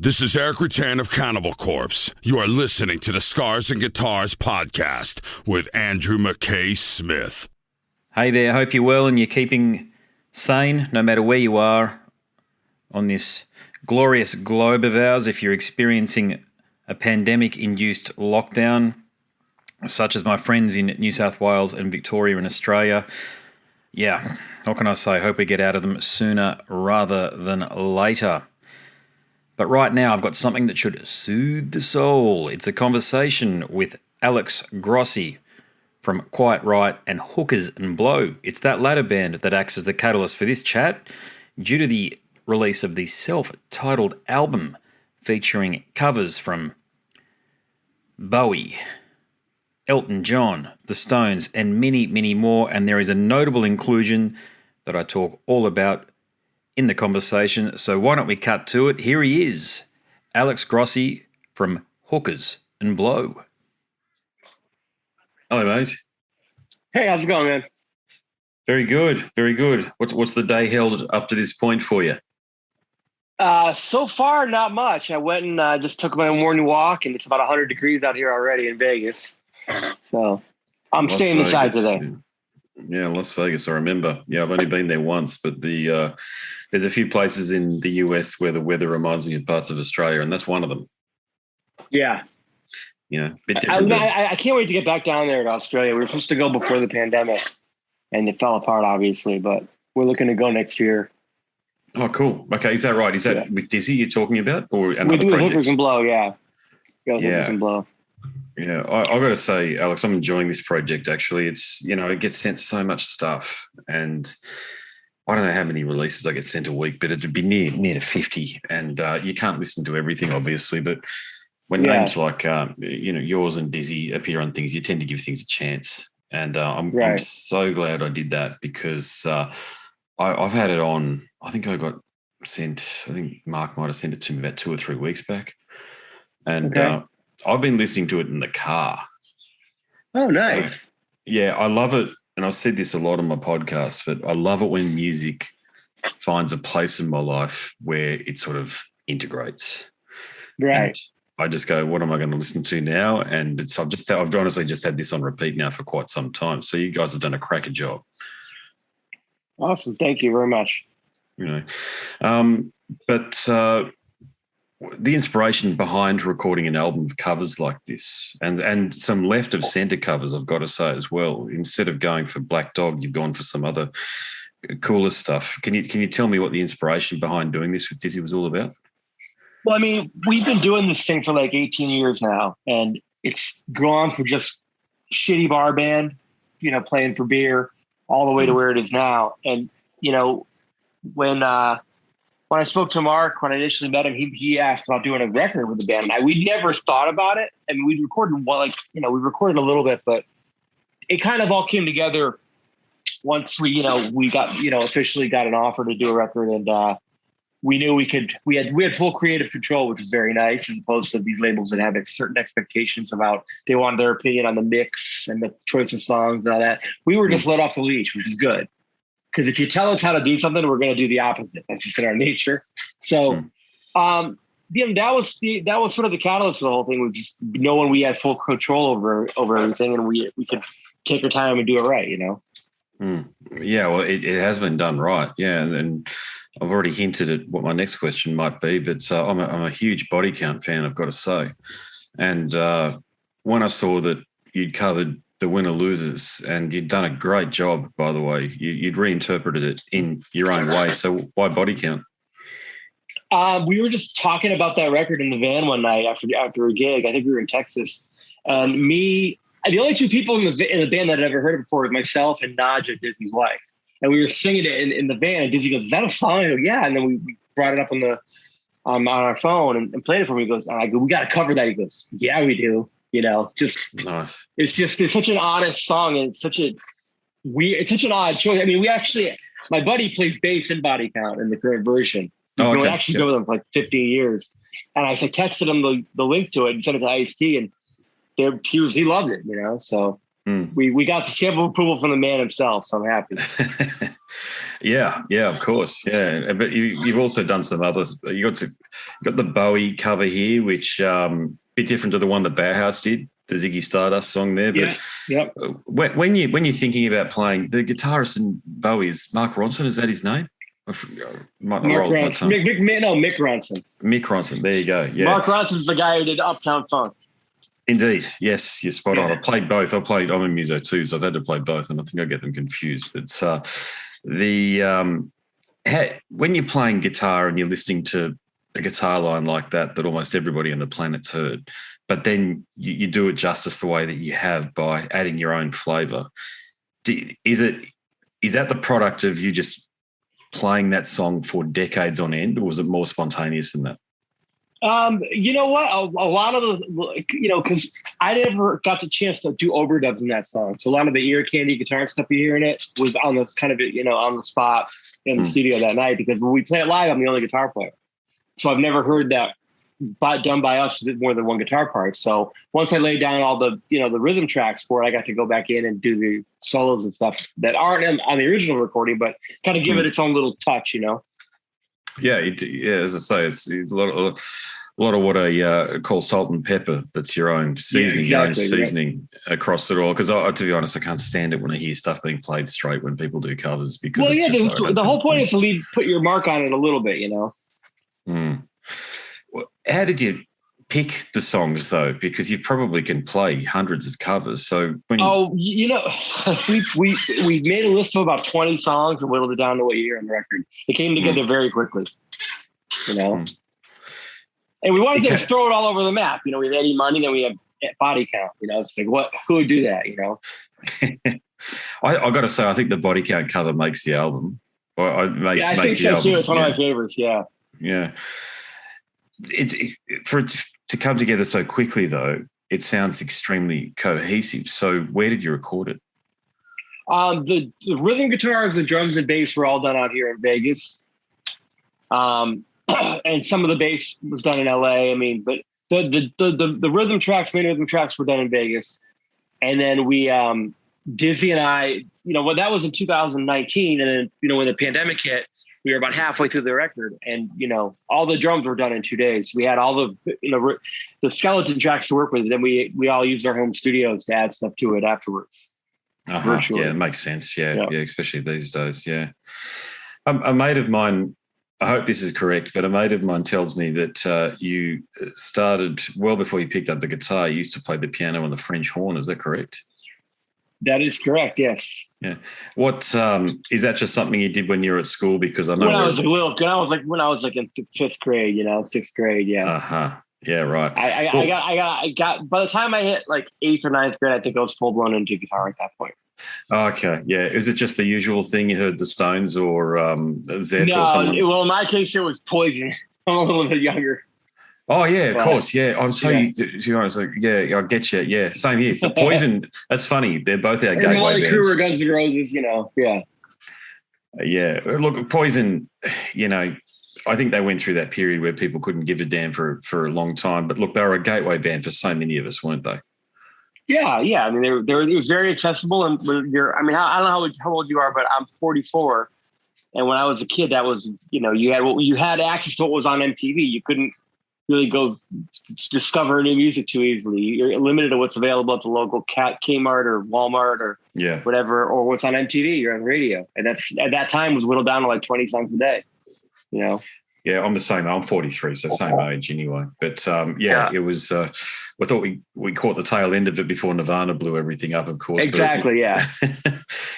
This is Eric Rattan of Cannibal Corpse. You are listening to the Scars and Guitars podcast with Andrew McKay Smith. Hey there, hope you're well and you're keeping sane no matter where you are on this glorious globe of ours. If you're experiencing a pandemic-induced lockdown, such as my friends in New South Wales and Victoria in Australia, yeah, what can I say? Hope we get out of them sooner rather than later. But right now, I've got something that should soothe the soul. It's a conversation with Alex Grossi from Quite Right and Hookers and Blow. It's that latter band that acts as the catalyst for this chat due to the release of the self-titled album featuring covers from Bowie, Elton John, The Stones, and many, many more. And there is a notable inclusion that I talk all about in the conversation, so why don't we cut to it? Here he is, Alex Grossi from Hookers and Blow. Hello, mate. Hey, how's it going, man? Very good, very good. What's the day held up to this point for you? So far, not much. I went and just took my morning walk, and it's about 100 degrees out here already in Vegas. So I'm Las staying inside Vegas, today. Yeah, Las Vegas, I remember. Yeah, I've only been there once, but there's a few places in the US where the weather reminds me of parts of Australia, and that's one of them. Yeah. You know, a bit different. I can't wait to get back down there to Australia. We were supposed to go before the pandemic, and it fell apart, obviously, but we're looking to go next year. Oh, cool. Okay, is that right? Is that with Dizzy you're talking about, or another project? We do Hookers and Blow, yeah. Hookers and Blow. Yeah, I've got to say, Alex, I'm enjoying this project, actually. It's, it gets sent so much stuff, and I don't know how many releases I get sent a week, but it'd be near to 50, and you can't listen to everything, obviously, but when names like, yours and Dizzy appear on things, you tend to give things a chance, and I'm so glad I did that because I've had it on, I think Mark might have sent it to me about 2 or 3 weeks back, and I've been listening to it in the car. Oh, nice. So, yeah, I love it. And I've said this a lot on my podcast, but I love it when music finds a place in my life where it sort of integrates. Right. And I just go, what am I going to listen to now? And I've honestly just had this on repeat now for quite some time. So you guys have done a cracker job. Awesome. Thank you very much. The inspiration behind recording an album of covers like this and some left of center covers, I've got to say as well, instead of going for Black Dog, you've gone for some other cooler stuff. Can you tell me what the inspiration behind doing this with Dizzy was all about? Well, I mean, we've been doing this thing for like 18 years now, and it's gone from just shitty bar band, playing for beer all the way to where it is now. And, when I spoke to Mark, when I initially met him, he asked about doing a record with the band. And we'd never thought about it. And we recorded we recorded a little bit, but it kind of all came together once we got, officially got an offer to do a record. And we knew we had full creative control, which was very nice, as opposed to these labels that have certain expectations about, they wanted their opinion on the mix and the choice of songs and all that. We were just let off the leash, which is good. Because if you tell us how to do something, we're going to do the opposite. That's just in our nature. So, that was sort of the catalyst for the whole thing. We just knowing we had full control over everything, and we could take our time and do it right. Yeah, well, it has been done right. Yeah, and I've already hinted at what my next question might be, but I'm a huge Body Count fan, I've got to say. And when I saw that you'd covered The Winner Loses, and you'd done a great job, by the way. You'd reinterpreted it in your own way. So why Body Count? We were just talking about that record in the van one night after a gig. I think we were in Texas. The only two people in the band that I'd ever heard it before was myself and Nadja, Dizzy's wife. And we were singing it in the van, and Dizzy goes, "Is that a song?" I go, "Yeah." And then we brought it up on our phone and played it for me. He goes, and I go, "We got to cover that." He goes, "Yeah, we do." Just nice. It's such an honest song, and it's such an odd choice. I mean, my buddy plays bass in Body Count in the current version. We actually been with him for like 15 years. And I texted him the link to it and sent it to Ice-T, and he loved it, So we got the stamp of approval from the man himself, so I'm happy. Yeah, of course. Yeah. But you've also done some others. You got the Bowie cover here, which bit different to the one that Bauhaus did, the Ziggy Stardust song there. But yeah. When you're thinking about playing, the guitarist in Bowie is Mark Ronson, is that his name? Mark Ronson. Mick Ronson. Mick Ronson, there you go. Yeah. Mark Ronson's the guy who did Uptown Funk. Indeed. Yes, you're spot on. I played both. I'm a muso too, so I've had to play both, and I think I get them confused. But when you're playing guitar and you're listening to a guitar line like that almost everybody on the planet's heard, but then you do it justice the way that you have by adding your own flavour. Is that the product of you just playing that song for decades on end, or was it more spontaneous than that? You know what? A lot of the, because I never got the chance to do overdubs in that song. So a lot of the ear candy guitar and stuff you hear in it was on the kind of, on the spot in the studio that night, because when we play it live, I'm the only guitar player. So I've never heard that done by us with more than one guitar part. So once I laid down all the, the rhythm tracks for it, I got to go back in and do the solos and stuff that aren't on the original recording, but kind of give it its own little touch, Yeah, as I say, it's a lot of what I call salt and pepper. That's your own seasoning, seasoning across it all. Because to be honest, I can't stand it when I hear stuff being played straight when people do covers. Because the whole point is to put your mark on it a little bit, Well, how did you pick the songs though? Because you probably can play hundreds of covers. So when we made a list of about 20 songs and whittled it down to what you hear on the record. It came together very quickly, And we wanted to just throw it all over the map. We have Eddie Money, then we have Body Count. It's like who would do that? I got to say, I think the Body Count cover makes the album. I think so too. It's one of my favorites. Yeah. Yeah. For it to come together so quickly, though, it sounds extremely cohesive. So where did you record it? The rhythm guitars, the drums and bass were all done out here in Vegas. And some of the bass was done in LA. I mean, but the rhythm tracks, main rhythm tracks were done in Vegas. And then we, Dizzy and I, that was in 2019. And then, when the pandemic hit, we were about halfway through the record, and all the drums were done in 2 days. We had all the skeleton tracks to work with. Then we all used our home studios to add stuff to it afterwards. Virtually. Yeah, it makes sense. Yeah, especially these days. Yeah, a mate of mine. I hope this is correct, but a mate of mine tells me that you started well before you picked up the guitar. You used to play the piano and the French horn. Is that correct? That is correct. Yes. Yeah. What is that? Just something you did when you were at school? Because I know when I was in fifth grade, sixth grade. Yeah. Yeah. Right. I got. By the time I hit like eighth or ninth grade, I think I was full blown into guitar at that point. Okay. Yeah. Is it just the usual thing? You heard the Stones or Zed or something? Well, in my case, it was Poison. I'm a little bit younger. Oh yeah, of course, yeah. I'm so to be honest, like, yeah, I get you. Yeah, same here. So Poison, that's funny. They're both our gateway bands. Crew or Guns N' Roses, yeah. Yeah, look, Poison. I think they went through that period where people couldn't give a damn for a long time. But look, they were a gateway band for so many of us, weren't they? Yeah. I mean, it was very accessible, and I don't know how old you are, but I'm 44, and when I was a kid, that was you had access to what was on MTV. You couldn't really go discover new music too easily. You're limited to what's available at the local Kmart or Walmart or whatever, or what's on MTV or on the radio. And that's at that time was whittled down to like 20 songs a day. Yeah, I'm the same. I'm 43, so same age anyway. But it was. I thought we caught the tail end of it before Nirvana blew everything up, of course. Exactly. Yeah.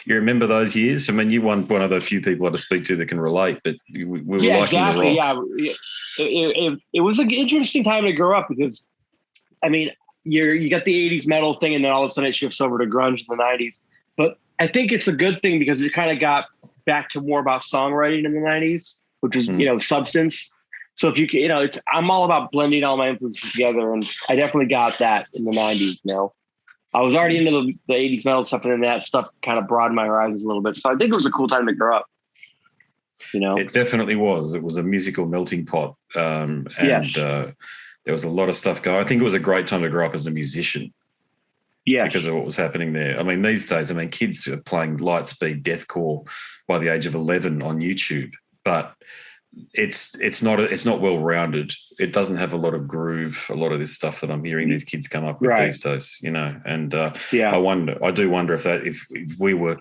You remember those years? I mean, you one of the few people I speak to that can relate. But we were liking exactly. the rock. Yeah. It was an interesting time to grow up because, I mean, you got the 80s metal thing, and then all of a sudden it shifts over to grunge in the 90s. But I think it's a good thing because it kind of got back to more about songwriting in the 90s. Which is, substance. So if you I'm all about blending all my influences together. And I definitely got that in the 90s, I was already into the 80s metal stuff, and then that stuff kind of broadened my horizons a little bit. So I think it was a cool time to grow up. It definitely was. It was a musical melting pot. There was a lot of stuff going. I think it was a great time to grow up as a musician. Yes. because of what was happening there. I mean, these days, kids are playing light-speed deathcore by the age of 11 on YouTube, but it's not well-rounded. It doesn't have a lot of groove, a lot of this stuff that I'm hearing these kids come up with these days, and I do wonder if we were,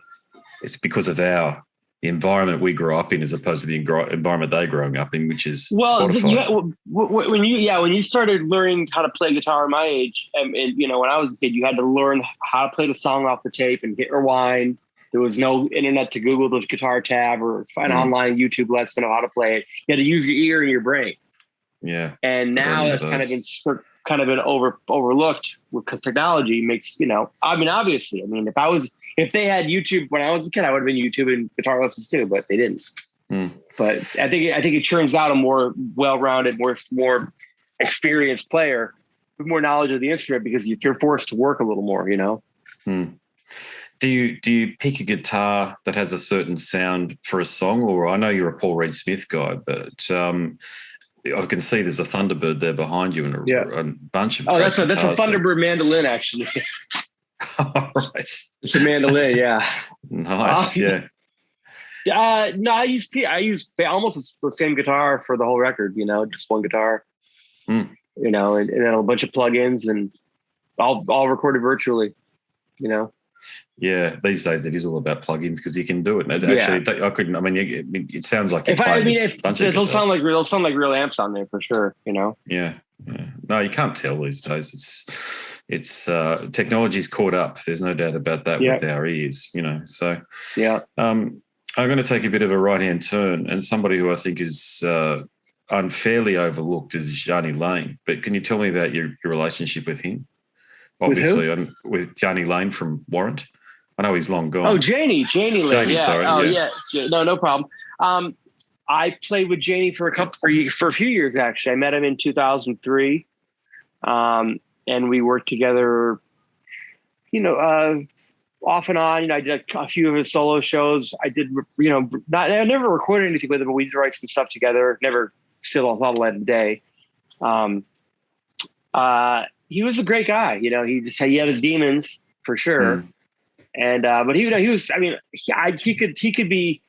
it's because of the environment we grew up in as opposed to the environment they growing up in, which is Spotify. When you started learning how to play guitar at my age, and when I was a kid, you had to learn how to play the song off the tape and hit rewind. There was no internet to Google the guitar tab or find online YouTube lesson on how to play it. You had to use your ear and your brain. Yeah. And now that's kind of been overlooked because technology makes, obviously, if they had YouTube when I was a kid, I would have been YouTubing guitar lessons too, but they didn't. But I think it churns out a more well-rounded, more experienced player with more knowledge of the instrument because you're forced to work a little more, Do you pick a guitar that has a certain sound for a song, or I know you're a Paul Reed Smith guy, but I can see there's a Thunderbird there behind you and a bunch of. Oh, that's a Thunderbird mandolin, actually. All right, it's a mandolin, yeah. Nice, yeah. No, I use almost the same guitar for the whole record. Just one guitar. And then a bunch of plugins and all recorded virtually. Yeah, these days it is all about plugins because you can do it. Actually, I couldn't. It sounds like they'll sound like real amps on there for sure. Yeah. No, you can't tell these days. It's technology's caught up. There's no doubt about that with our ears. So yeah. I'm going to take a bit of a right-hand turn, and somebody who I think is unfairly overlooked is Yanni Lane. But can you tell me about your relationship with him? Obviously, with Yanni Lane from Warrant. I know he's long gone. Oh, Janie Lane. Sorry. Oh, yeah. No problem. I played with Janie for a few years, actually. I met him in 2003. And we worked together, off and on. I did a few of his solo shows. I did, I never recorded anything with him, but we did write some stuff together. Never still thought of that day. He was a great guy. He had his demons for sure. And, but he was, he could be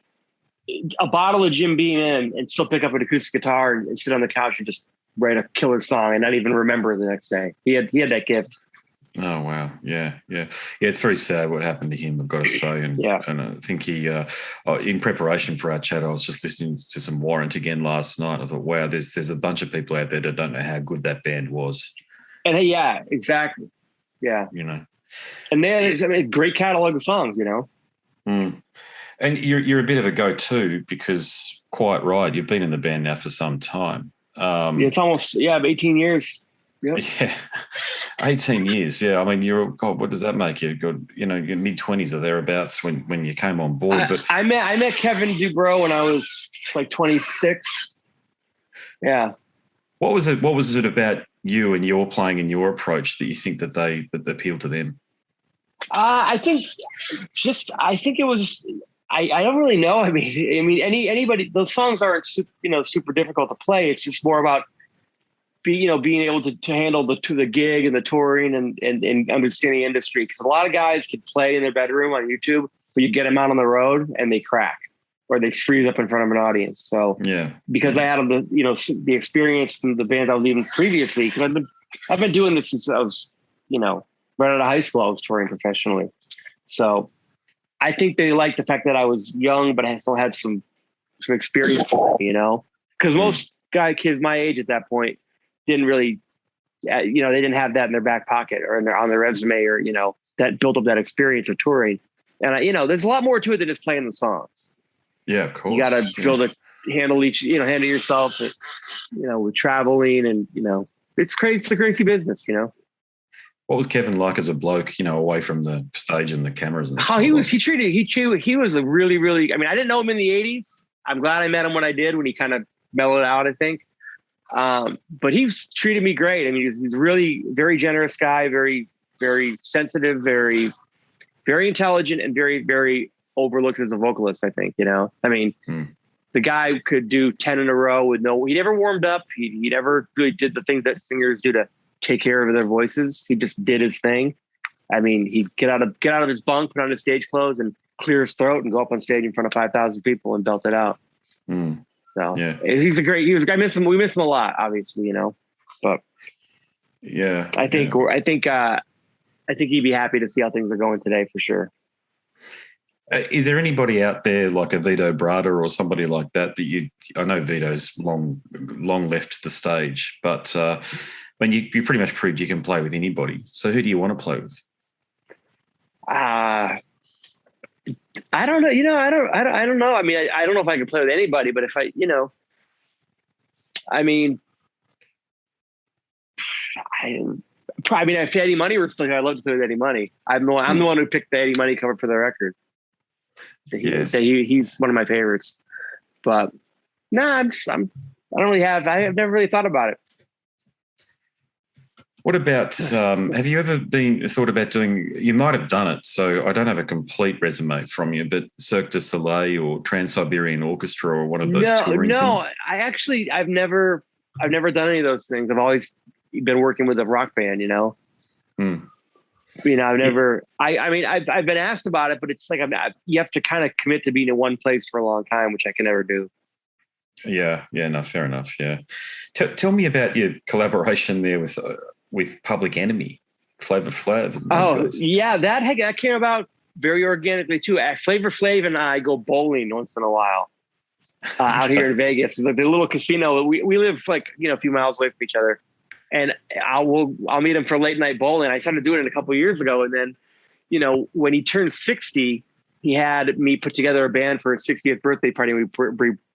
a bottle of Jim Beam in and still pick up an acoustic guitar and sit on the couch and just write a killer song and not even remember the next day. He had that gift. Oh, wow. Yeah. It's very sad what happened to him, I've got to say. And I think he, in preparation for our chat, I was just listening to some Warrant again last night. I thought, wow, there's a bunch of people out there that don't know how good that band was. And yeah, exactly. Yeah. And then great catalog of songs, And you're a bit of a go-to because, quite right, you've been in the band now for some time. It's almost 18 years. Yep. Yeah, 18 years. Yeah, what does that make you? Your mid-20s or thereabouts when you came on board. I met Kevin Dubrow when I was like 26. Yeah. What was it about you and your playing and your approach that you think that appealed to them? I think it was. I don't really know. Anybody. Those songs aren't super difficult to play. It's just more about being able to handle the gig and the touring and understanding the industry. Because a lot of guys can play in their bedroom on YouTube, but you get them out on the road and they crack or they freeze up in front of an audience. So because I had the experience from the band I was even previously, because I've been doing this since I was right out of high school. I was touring professionally, so I think they liked the fact that I was young, but I still had some experience. Because most kids my age at that point didn't really, they didn't have that in their back pocket or on their resume or that built up that experience of touring. And there's a lot more to it than just playing the songs. Yeah, of course. You got to build handle yourself, with traveling and, it's crazy. It's a crazy business, What was Kevin like as a bloke, away from the stage and the cameras? And he was a really, really, I didn't know him in the 80s. I'm glad I met him when I did, when he kind of mellowed out, I think. But he's treated me great. He's really very generous guy, very, very sensitive, very, very intelligent, and very, very overlooked as a vocalist, I think, The guy could do 10 in a row he never warmed up. He never really did the things that singers do to take care of their voices. He just did his thing. I mean, he'd get out of his bunk, put on his stage clothes, and clear his throat and go up on stage in front of 5,000 people and belt it out. So he's a great. I miss him. We miss him a lot, obviously, you know. But I think he'd be happy to see how things are going today for sure. Is there anybody out there like a Vito Bratta or somebody like that I know Vito's long left the stage, but when you pretty much proved you can play with anybody. So who do you want to play with? I don't know. You know, I don't know. I mean, I don't know if I can play with anybody, but if I, you know, I mean, if Eddie Money were still here, I'd love to play with Eddie Money. I'm the one who picked the Eddie Money cover for the record. He's one of my favorites. But no, I have never really thought about it. What about, have you ever thought about doing, you might have done it, so I don't have a complete resume from you, but Cirque du Soleil or Trans-Siberian Orchestra or one of those touring things? I've never done any of those things. I've always been working with a rock band, you know? You know, I've never, I've been asked about it, but it's like, you have to kind of commit to being in one place for a long time, which I can never do. Yeah. No, fair enough. Yeah. Tell me about your collaboration there with Public Enemy, Flavor Flav. Yeah. That came about very organically too. Flavor Flav and I go bowling once in a while out here in Vegas. The little casino, we live like, you know, a few miles away from each other. And I'll meet him for late night bowling. I started doing it a couple of years ago. And then, you know, when he turned 60, he had me put together a band for his 60th birthday party. We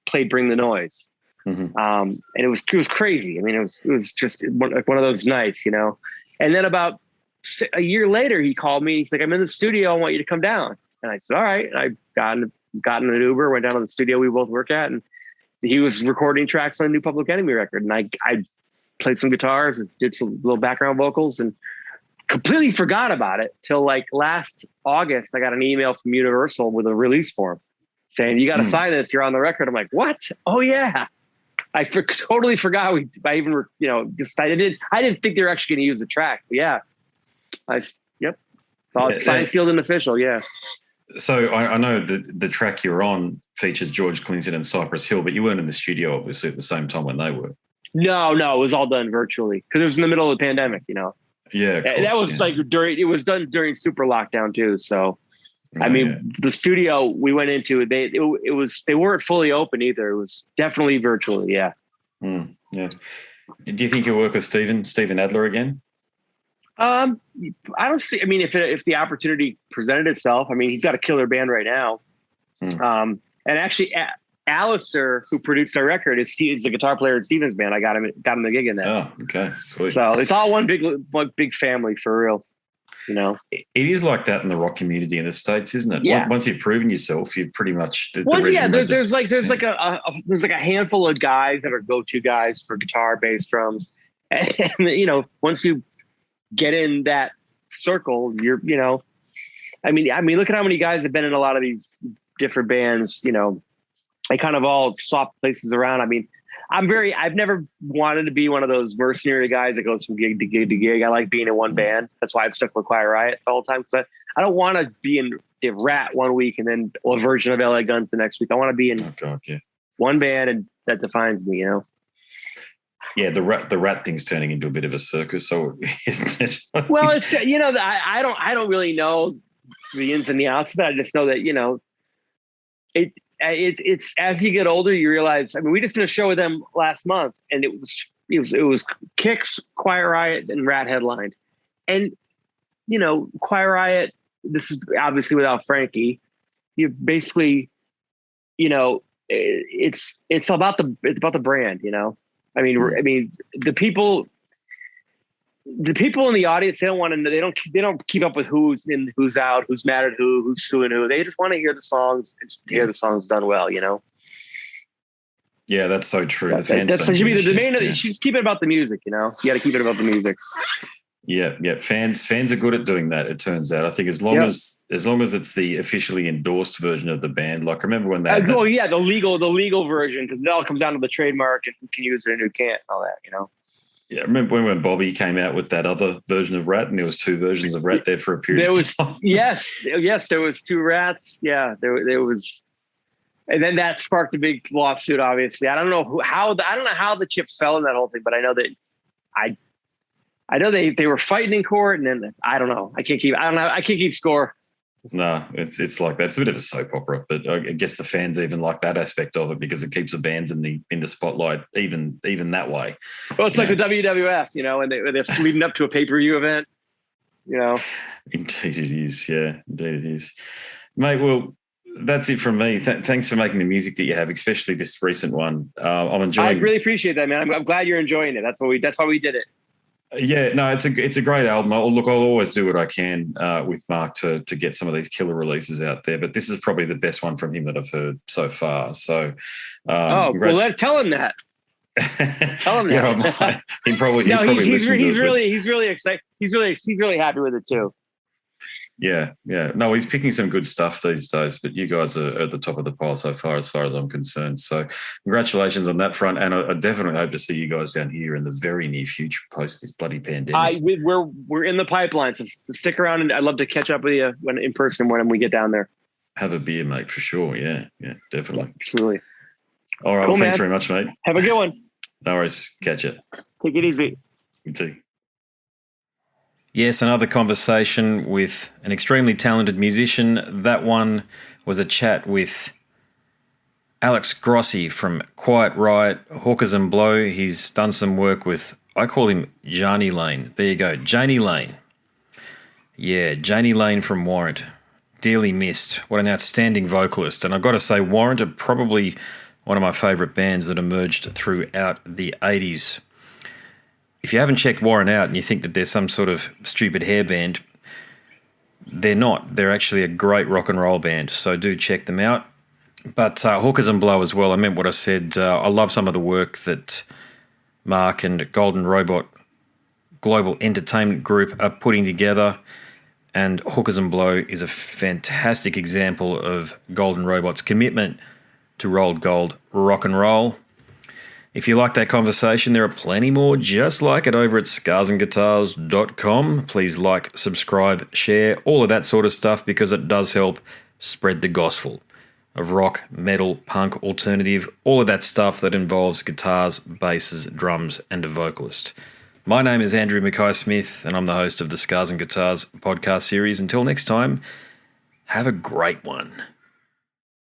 played Bring the Noise. And it was crazy. I mean, it was just like one of those nights, you know? And then about a year later, he called me. He's like, I'm in the studio. I want you to come down. And I said, all right. And I got in an Uber, went down to the studio we both work at. And he was recording tracks on a new Public Enemy record. And I played some guitars and did some little background vocals and completely forgot about it till like last August. I got an email from Universal with a release form saying, you got to sign this. You're on the record. I'm like, what? Oh yeah. I totally forgot. I even, you know, I didn't think they were actually going to use the track. But yeah. Yep. It's all signed, sealed, and official. Yeah. So I know the track you're on features George Clinton and Cypress Hill, but you weren't in the studio obviously at the same time when they were. No, it was all done virtually because it was in the middle of the pandemic, you know. Yeah, that was like it was done during super lockdown too. So, the studio we went into, they weren't fully open either. It was definitely virtually. Yeah. Yeah. Do you think you'll work with Steven Adler again? I don't see. I mean, if the opportunity presented itself, I mean, he's got a killer band right now. And actually, Alistair, who produced our record, is the guitar player in Steven's band. I got him the gig in that. Oh, okay, sweet. So it's all one big family for real. You know, it is like that in the rock community in the States, isn't it? Yeah. Once you've proven yourself, you've pretty much. There's like a handful of guys that are go-to guys for guitar, bass, drums, and you know, once you get in that circle, I mean, look at how many guys have been in a lot of these different bands. You know. They kind of all swap places around. I mean, I've never wanted to be one of those mercenary guys that goes from gig to gig to gig. I like being in one band. That's why I've stuck with Quiet Riot the whole time. But I don't want to be in Rat one week and then a version of LA Guns the next week. I want to be in one band, and that defines me, you know? Yeah, the rat thing's turning into a bit of a circus, so isn't it? Well, it's, you know, I don't really know the ins and the outs of that. I just know that, you know, it's as you get older, you realize. I mean, we just did a show with them last month, and it was Kix, Quiet Riot, and Rat headlined. And you know, Quiet Riot. This is obviously without Frankie. You basically, you know, it's about the brand. You know, I mean, the people in the audience, they don't want to know. They don't keep up with who's in, who's out, who's mad at who's suing who. They just want to hear the songs and hear the songs done well, you know? Yeah, that's so true. That should be the main. You should keep it about the music, you know? You got to keep it about the music. Yeah. Fans are good at doing that, it turns out. I think as long as it's the officially endorsed version of the band. Like, remember when they the legal version, because it all comes down to the trademark and who can use it and who can't, all that, you know? Yeah, I remember when Bobby came out with that other version of Rat, and there was two versions of Rat there for a period of time. Yes, there was two Rats. Yeah, there was, and then that sparked a big lawsuit. Obviously, I don't know how the chips fell in that whole thing, but I know that I know they were fighting in court, and then I don't know. I can't keep score. No, it's like that. It's a bit of a soap opera, but I guess the fans even like that aspect of it because it keeps the bands in the spotlight even that way. Well, it's like the WWF, and they're leading up to a pay-per-view event. Indeed it is. Yeah, indeed it is, mate. Well, that's it from me. Thanks for making the music that you have, especially this recent one. I'm enjoying. I really appreciate that, man. I'm glad you're enjoying it. That's why we did it. Yeah, no, it's a great album. I'll always do what I can with Mark to get some of these killer releases out there. But this is probably the best one from him that I've heard so far. So, well, tell him that. Tell him that. Yeah, he's really excited. He's really happy with it too. Yeah. No, he's picking some good stuff these days, but you guys are at the top of the pile so far as I'm concerned. So congratulations on that front. And I definitely hope to see you guys down here in the very near future post this bloody pandemic. We're in the pipeline, so stick around, and I'd love to catch up with you in person when we get down there. Have a beer, mate, for sure. Yeah, definitely. Absolutely. All right. Cool, well, thanks very much, mate. Have a good one. No worries. Catch you. Take it easy. You too. Yes, another conversation with an extremely talented musician. That one was a chat with Alex Grossi from Quiet Riot, Hawkers and Blow. He's done some work with, I call him Jani Lane. There you go, Jani Lane. Yeah, Jani Lane from Warrant. Dearly missed. What an outstanding vocalist. And I've got to say, Warrant are probably one of my favourite bands that emerged throughout the 80s. If you haven't checked Warrant out and you think that they're some sort of stupid hair band, they're not. They're actually a great rock and roll band, so do check them out. But Hawkers and Blow as well, I meant what I said. I love some of the work that Mark and Golden Robot Global Entertainment Group are putting together, and Hawkers and Blow is a fantastic example of Golden Robot's commitment to rolled gold rock and roll. If you like that conversation, there are plenty more just like it over at scarsandguitars.com. Please like, subscribe, share, all of that sort of stuff because it does help spread the gospel of rock, metal, punk, alternative, all of that stuff that involves guitars, basses, drums, and a vocalist. My name is Andrew Mackay-Smith, and I'm the host of the Scars and Guitars podcast series. Until next time, have a great one.